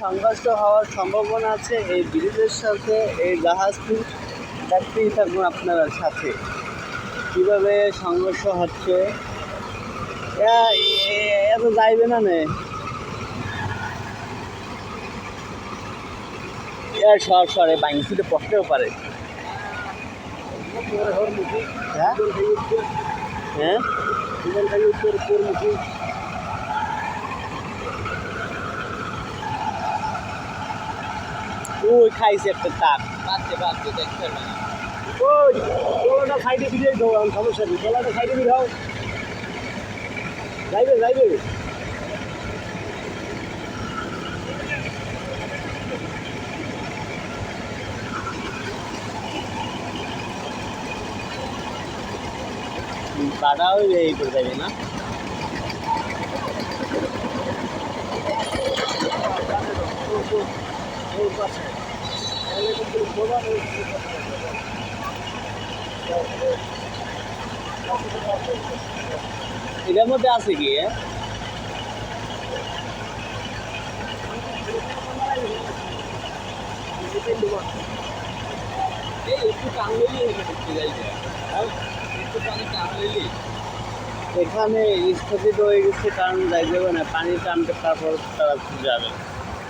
সংঘর্ষ হওয়ার সম্ভাবনা আছে এই ব্রিজের সাথে। এই জাহাজটি দেখতেই থাকুন আপনারা সাথে কীভাবে সংঘর্ষ হচ্ছে। এত যাইবে না নে সরে বাইংসিতে পড়তেও পারে। হ্যাঁ হ্যাঁ ওই খাইছে একটা তাক বাচ্চা দেখতে পারবে না। ওই তোলাটা সাইডে ফিরে দাও, সমস্যা নেই, তোলাটা সাইডে ফিরাও, যাইবে কাটাও এই করে যাবে না। এটার মধ্যে আছে কি এখানে স্থগিত হয়ে গেছে, কারণ যাই যাবে না, পানি টানতে তারপর তারা যাবে।